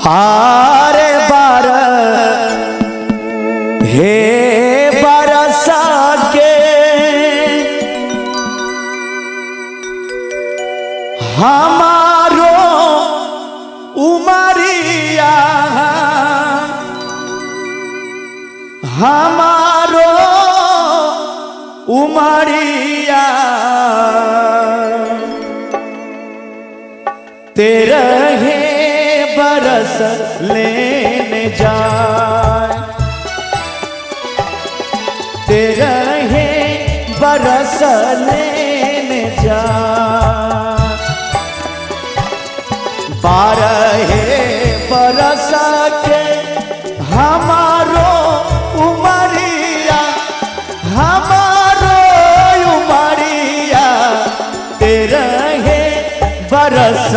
हारे बार हे बरसा के हमारो उमरिया हमारो उमरिया तेरे बरस लेने जाए तेरे बरस लेने जाए 12 बरस के हमारो उमरिया हमारो उमरिया तेरे बरस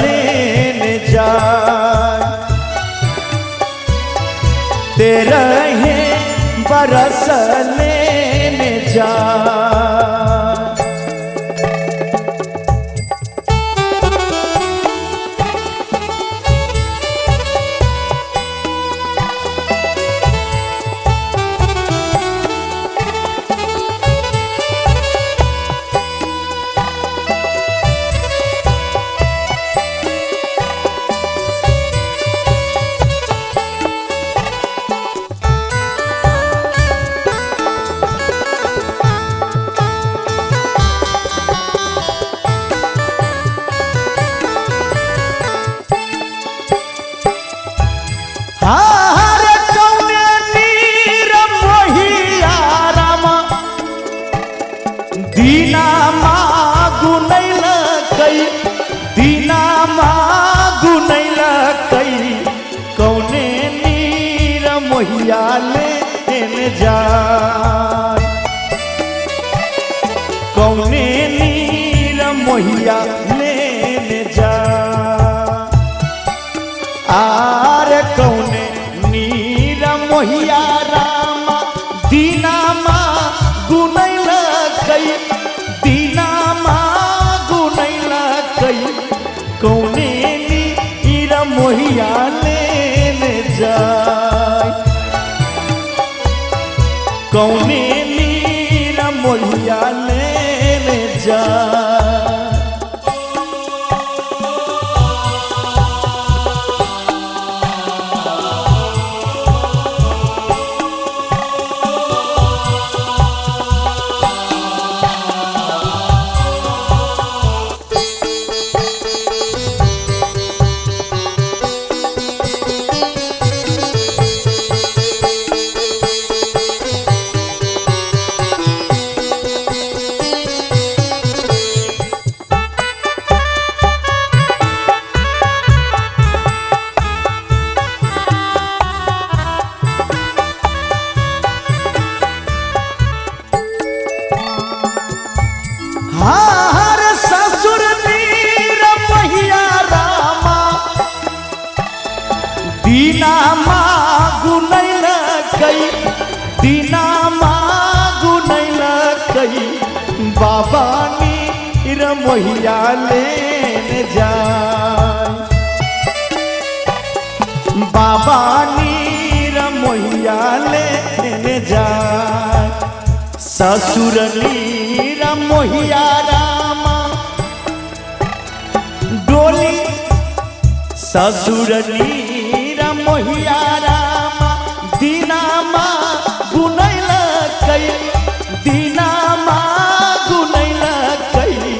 लेने जाए तेरे बरस लेने जाए दीना मागु नैल कई दीना मागु नैल कई कौने नीर मोहिया लेने जाए कौने नीर मोहिया लेने जाए आर कौने नीर मोहिया रामा दीना मागु नैल कई दीना मागु नैल कई कौने नीर मोहिया लेने जाए कौने नीर मोहिया लेने जाए दीना मागु नैल कई दीना मागु नैल कई बाबा नीर मोहिया लेने जाए बाबा नीर मोहिया लेने जाए ससुर नीर मोहिया रामा डोली ससुर नीर मोहिया रामा दीना मागु नैल कई दीना मागु नैल कई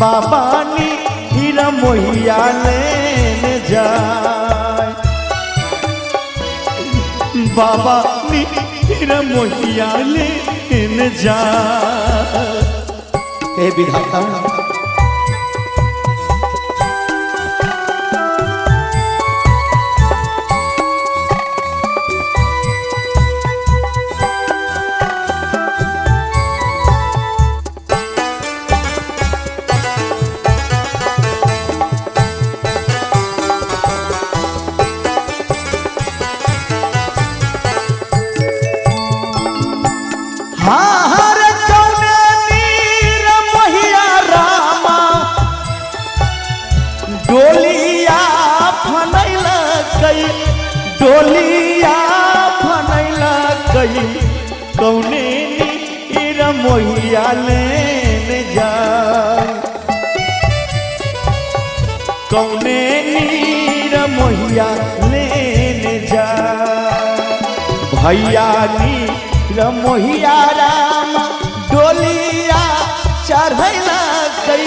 बाबा नीर मोहिया लेने जाए बाबा नीर मोहिया लेने जाए हे विधाता हर कौने नीर मोहिया कई डोलिया बनैला कई कौने नीर मोहिया लेने जा कौने नीर मोहिया लेने जा भैया नीर मोहिया राम डोलिया चढ़ैला कई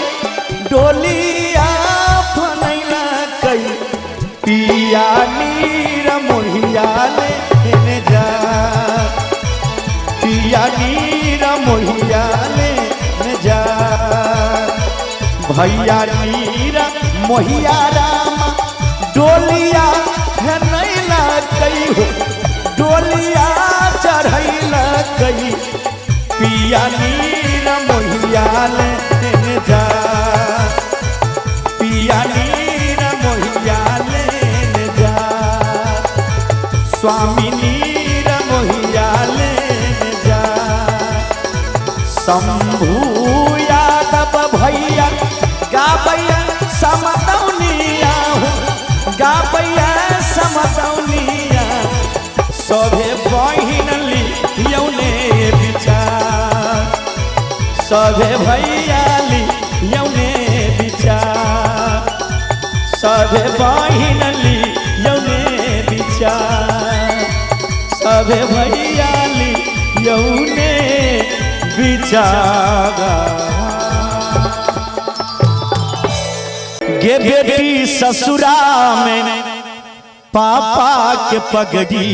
डोलिया बनैला कई पिया नीर मोहिया लेने जा पिया नीर मोहिया लेने जा भैया नीर मोहिया राम डोलिया है नैला कई हो डोलिया चढ़ैला कई पिया नीर मोहिया लेने जा पिया नीर मोहिया लेने जा स्वामी नीर मोहिया लेने जा शंभू यादव भैया गाबैया समदौनिया गाबैया समदौनिया सभे बहिन लियौने विचार सभे भैया लियौने विचार सभे बहिन लियौने विचार सभे भैया लियौने विचार गे बेटी ससुरा में पापा के पगड़ी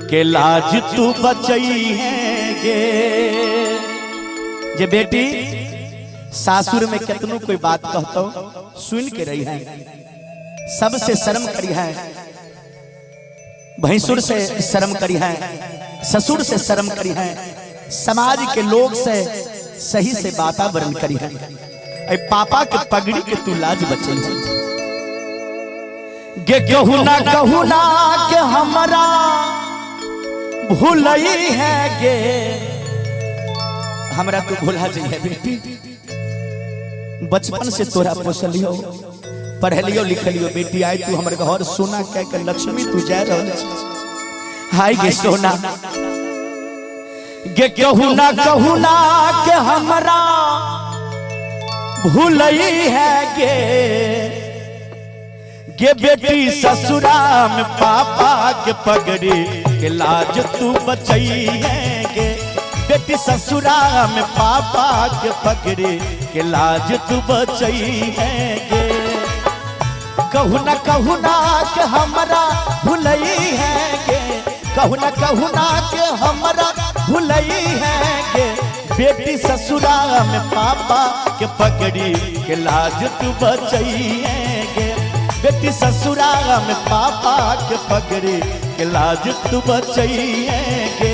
के लाज तू बचई है गे जे बेटी सासुर में कितनों कोई बात कहतो सुन के रही है सबसे शर्म करी है भैंसुर से शर्म करी है ससुर से शर्म करी है समाज के लोग से सही से वातावरण करी है ऐ पापा के पगड़ी के तू लाज बचई गे कहू ना के हमरा भूलई है गे हमरा तू भूला जाइए बेटी बचपन से तोरा पोसलियो पढ़लियो लिखलियो बेटी आई तू हमर घर सोना कह के लक्ष्मी तू जा रहल हाय गे सोना गे कहू ना के हमरा भूलई है गे बेटी ससुरा में पापा के पगड़ी के लाज तू बचई है गे बेटी ससुरा में पापा के पगड़ी के लाज तू बचई है गे कहू ना के हमरा भूलई है गे कहू ना के हमरा भूलई है गे बेटी ससुरा में पापा के पगड़ी के लाज तू बचई है गे बेटी ससुरा में पापा के पगड़ी के लाज तू बचई है गे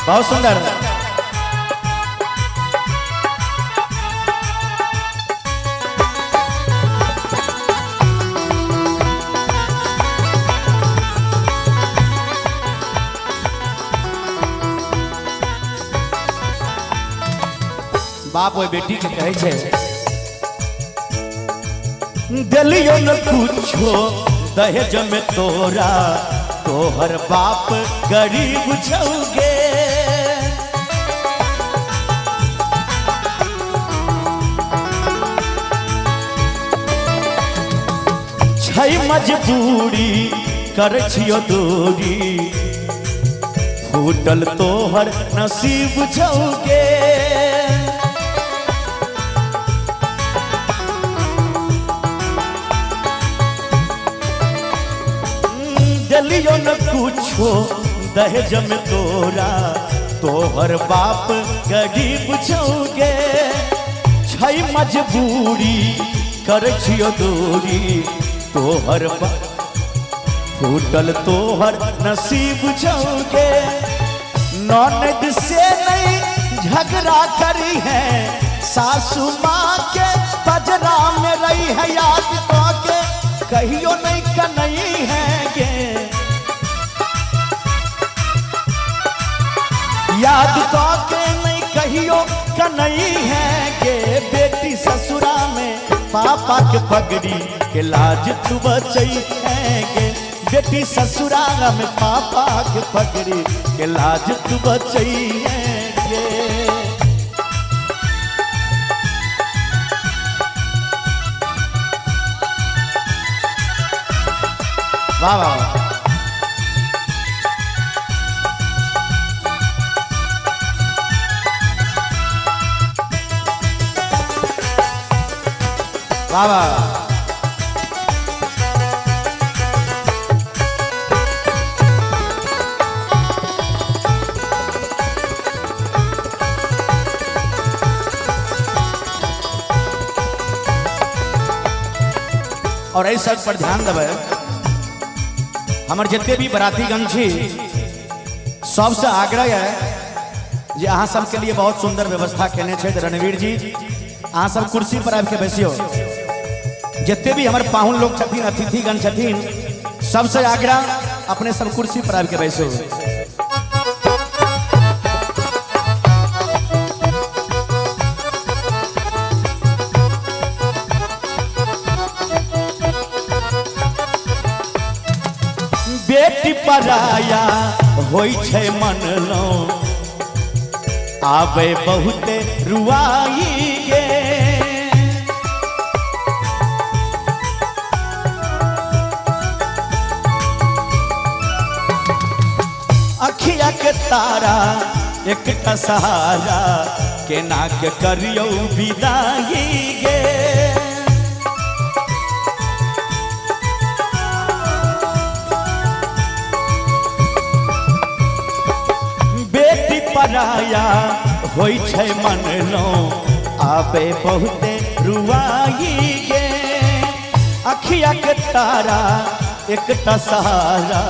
बहुत सुंदर बाप वो बेटी के कहे छे दिलियो न कुछो दहेज में तोरा तोहर बाप गरीब छौगे छै मजबूरी कर छियो दूरी फूटल तोहर नसीब छौगे दिलियो न कुछो दहेज में तोरा तोहर बाप गरीब छौगे छै मजबूरी कर छियो दूरी तोहर फूटल तोहर नसीब छौगे ननद से नहीं झगड़ा करी है सासू माँ के पजरा में रही है याद के कहियो नहीं कनई है गे याद तो के नहीं कहियो कन्हई है गे बेटी ससुरा में पापा के पगड़ी के लाज तू बचई है गे बेटी ससुरा में पापा के पगड़ी के लाज तू बचई है गे। वाह वाह वाह वाह। और इस सब पर ध्यान देवे हमारे जितने भी बरातीगण छी सबसे आग्रह है जे अहाँ सबके लिए बहुत सुंदर व्यवस्था केने छे रणवीर जी अहाँ सब कुर्सी पर आबि के बैसियो। जितने भी हमारे पाहुन लोग छथिन अतिथिगण छथिन सबसे आग्रह अपने सब कुर्सी पर आबि के बैसियो। बेटी पराया होई छे मन लो आवे बहुते रुआई गे अखिया के तारा एक सहारा के नाक करियो विदाई गे पराया होई छे मन लो आवे बहुते रुआई गे अखिया के तारा एक सहारा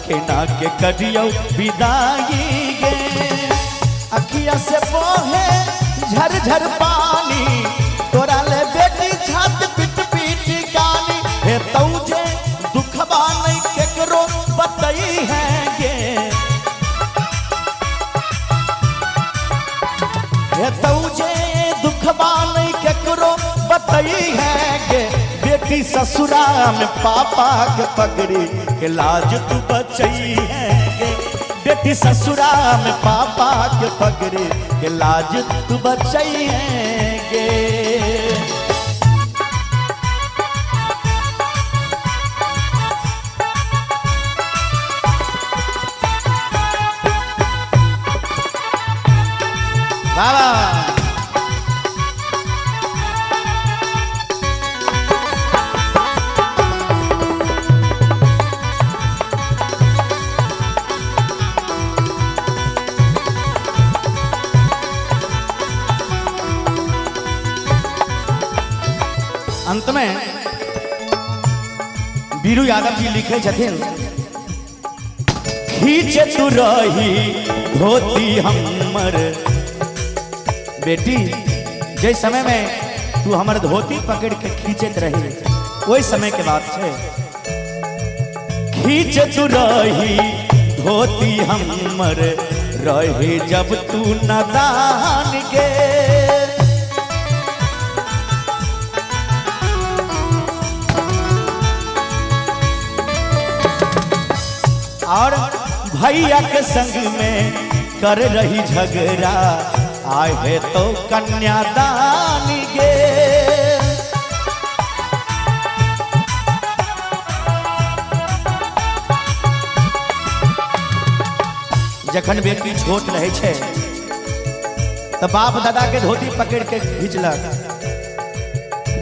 के नाके करियो विदाई गे अखिया से बोहे झर झर पानी तोरा ले बेटी छात पिट पिट गानी हे तौजे दुखबा नहीं केकरो बतई है गे तौजे दुखबा नहीं केकरो बतई है गे बेटी ससुरा में पापा के पगड़ी के लाज तू बचई है गे बेटी ससुरा में पापा के पगड़ी के लाज तू बचई है गे। अंत में बीरू यादव जी लिखे छथिन खींचे तू रही धोती हमर बेटी जे समय में तू हमर धोती पकड़ के खींचत रही वही समय के बात है खींचे तू रही धोती हमर रही जब तू नादान गे और भैया के संग में कर रही झगड़ा आए है तो कन्यादान गे जखन बेटी छोट रहे छे तो बाप दादा के धोती पकड़ के खींचलक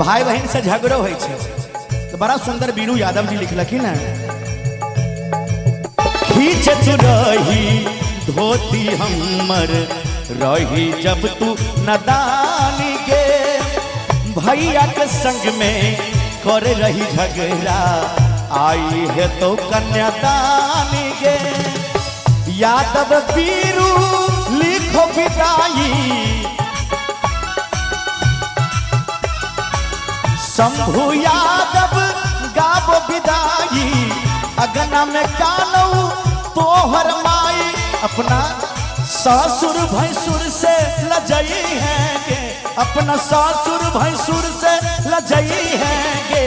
भाई बहन से झगड़ो होय छे तो बड़ा सुंदर बीरू यादव जी लिखलखिन है खींचत रही धोती हमर रही जब तू नदान गे भैया के संग में कर रही झगड़ा आई है तो कन्यादान गे यादव बीरू लिखो विदाई शंभू यादव गावो विदाई अगना में कानू तोहर माई अपना सासुर भैंसुर से लजई है गे, अपना सासुर भैंसुर से लजई है गे।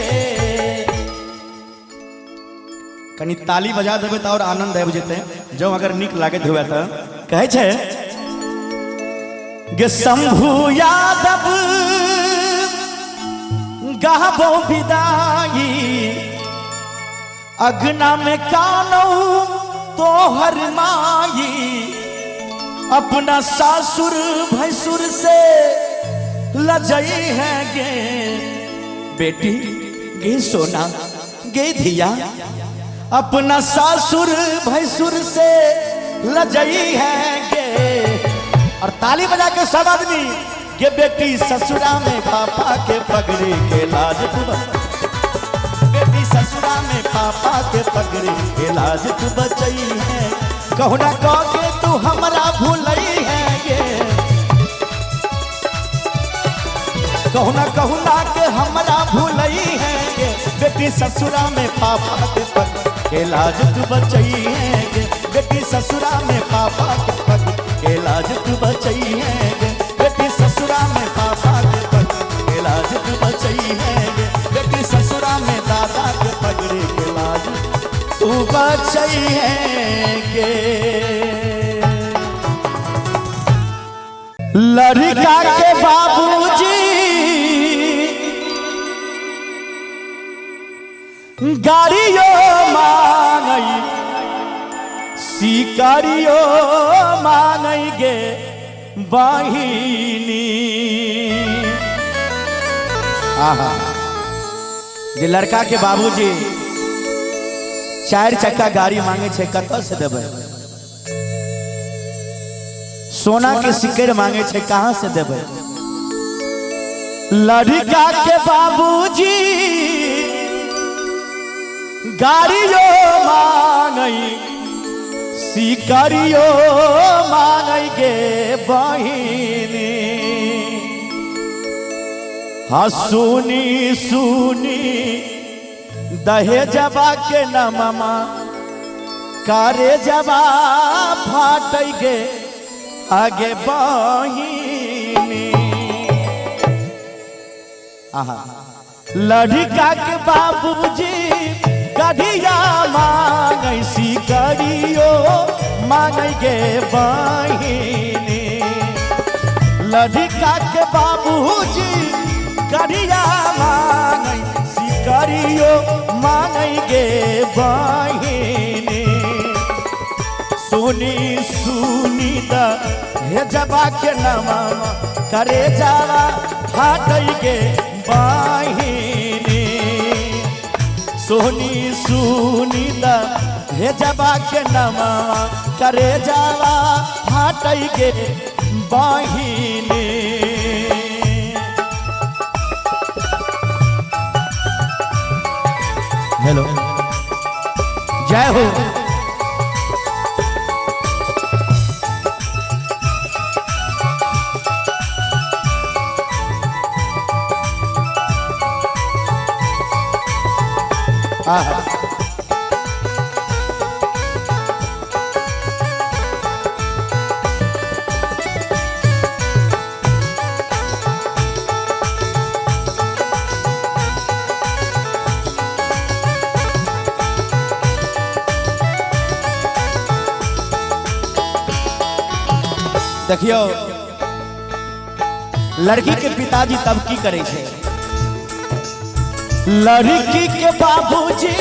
कनी ताली बजा देवे तो और आनंद आबि जेते, जो अगर निक लागत हुए तो कहे छे गे शंभु यादव गाबो विदाई, अगना में कानो तोहर माई, अपना सासुर भैंसुर से लजई है गे। बेटी गे सोना गे धिया, अपना सासुर भैंसुर से लजई है गे। और ताली बजा के सब आदमी गे बेटी ससुरा में पापा के पगड़ी के लाज तू बेटी ससुरा में पापा के पगड़ी के लाज तू बचई है। कहू ना कह के तू हमरा भूलई है गे, कहू ना के हमरा भूलई है गे। बेटी ससुरा में पापा के पगड़ी के लाज तू बचई है गे। बेटी ससुरा में पापा के पगड़ी के लाज तू बचई है गे। बेटी ससुरा में पापा के पगड़ी के लाज तू बचई है गे। बेटी ससुरा में दादा के पगड़ी के लाज तू बचई है गे। लड़का के बाबूजी गाड़ियों मांगई, शिकारियों मांगई गे बहिनी। आहा, जे लड़का के बाबूजी 4 चक्का गाड़ी मांगे छे, कत से देबे? सोना के सिक्कर मांगे छे, कहां से देबे? लड़का के बाबूजी गाड़ियों मांगई, शिकारियों मांगई गे बहिनी। हाँ सुनी सुनी दहेजबा के न मामा कारे जबा फाटई गे आगे बहिनी। आहा, लड़का के बाबूजी गढ़िया मांगई, शिकारियों मांगई गे बहिनी। लड़का के बाबूजी गढ़िया मांगई, शिकारियों मांगई गे बहिनी। सुनी सुनी दहेजबा के न मामा करे जावा फाटई गे बहिनी। सोनी सुनी दहेजबा के न मामा करे जावा फाटई गे बहिनी। हेलो, जय हो। देखियो, लड़की के पिताजी तब की करे छे? लड़की के बाबूजी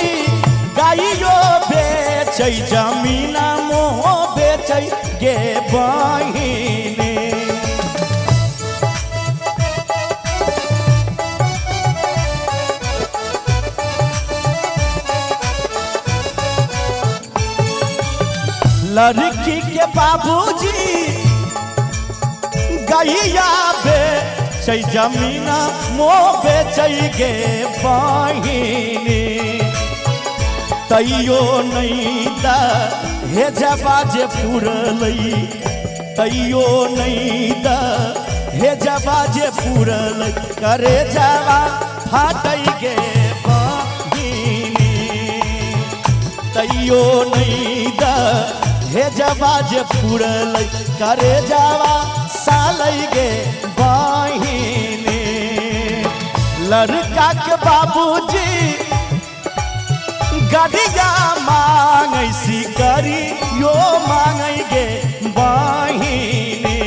गाइयो बेचै, जमीना मोह बेचै गे बहिनी। लड़की के बाबूजी गैया बेचै, जमीना मोह बेचै गे बहिनी। तैयो नहीं दहेजबा जे पुरलै, तैयो नहीं दहेजबा जे पुरलै करे जावा फाटै गे बहिनी। तैयो नहीं हे जबा जे पुरल करे जावा सालई गे बहिनी। लड़का के बाबूजी गड़िया मांगै सी करियो मांगै गे बहिनी।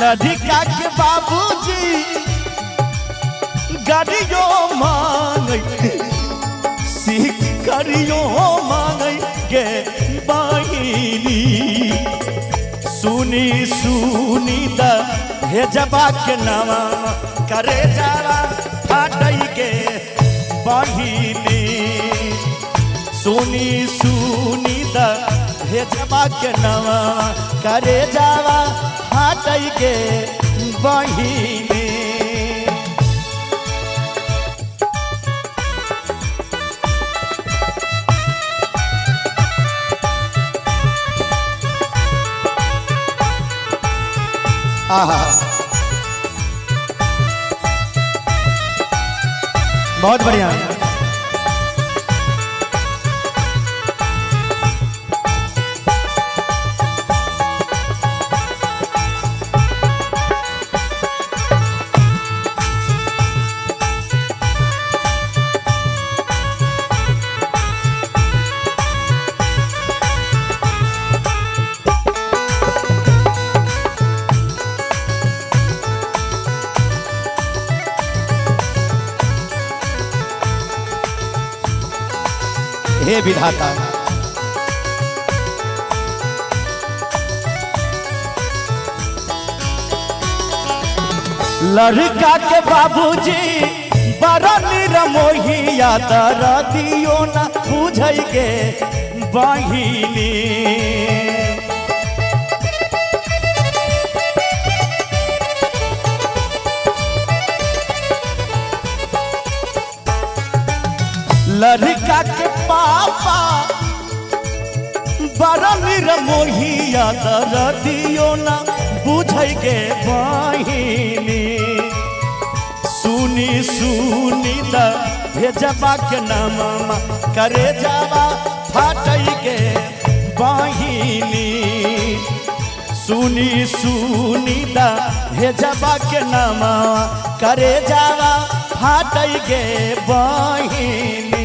लड़का के बाबूजी गड़ियो मांगै सी करियो मांगै गे बहिनी। सुनी सुनी द हे जबा के नवा करे जावा फाटई के बहिनी। सुनी सुनी द हे जबा के नवा करे जावा फाटई के बहिनी। आहा बहुत बढ़िया। हे विधाता लड़का के बाबूजी बड़ा निरमोहिया दरदियो न बुझै गे बहिनी। लड़का के पापा बड़ा निरमोहिया दरदियो न बुझै गे बहिनी। सुनी सुनी द हे जबा के नामा करे जावा फाटई गे बहिनी। सुनी सुनी द हे जबा के नामा करे जावा फाटई गे बहिनी।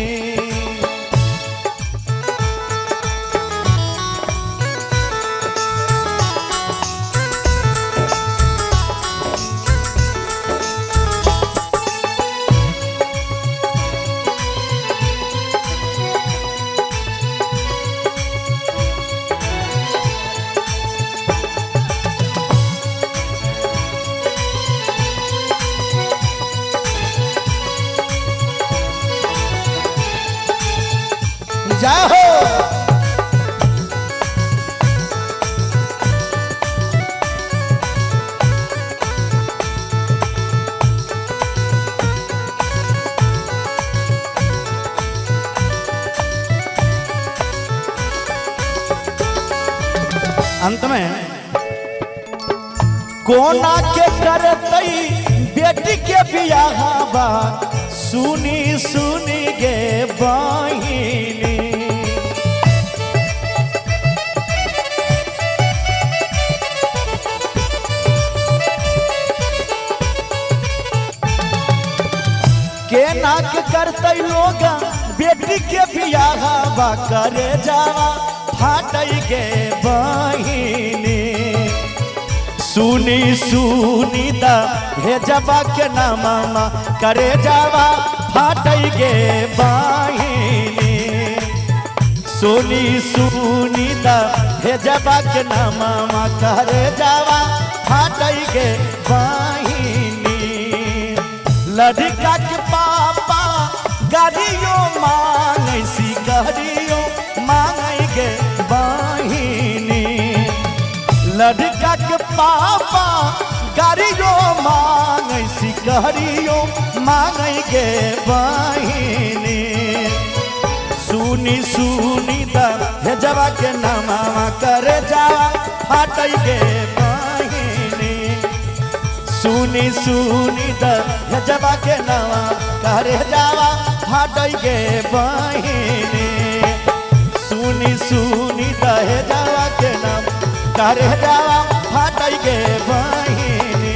जय हो। अंत में कोना के करतई बेटी के बियाह बा सुनी सुनी गे बहिनी। के नाक करते लोग बेटी के बियाह बा करे जावा फाटई गे बहिनी। सुनी सुनी दा हे जबा के नामा करे जावा फाटई गे बहिनी। सुनी सुनी दा हे जबा के नामा करे जावा फाटई गे बहिनी। लड़का के पापा गाड़ियों मांगै सी गाड़ियों मांगै गे बहिनी। लड़का के पापा गाड़ियों मांगै सी गाड़ियों मांगै गे बहिनी। सुनी सुनी दा हे जबा के नामा करे जावा फाटई गे बहिनी। सुनी सुनी द हे जबा के नामा करे जावा फाटई गे बहिनी। सुनी सुनी रहे जावा के नाम करे जावा फाटई के बहिनी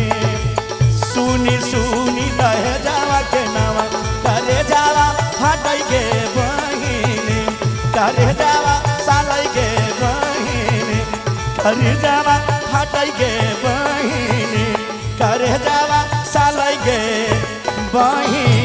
सुनी सुनी रहे जावा के नाम करे जावा फाटई के बहिनी करे जावा सालई के बहिनी करे जावा फाटई के बहिनी करे जावा सालई के बहिनी।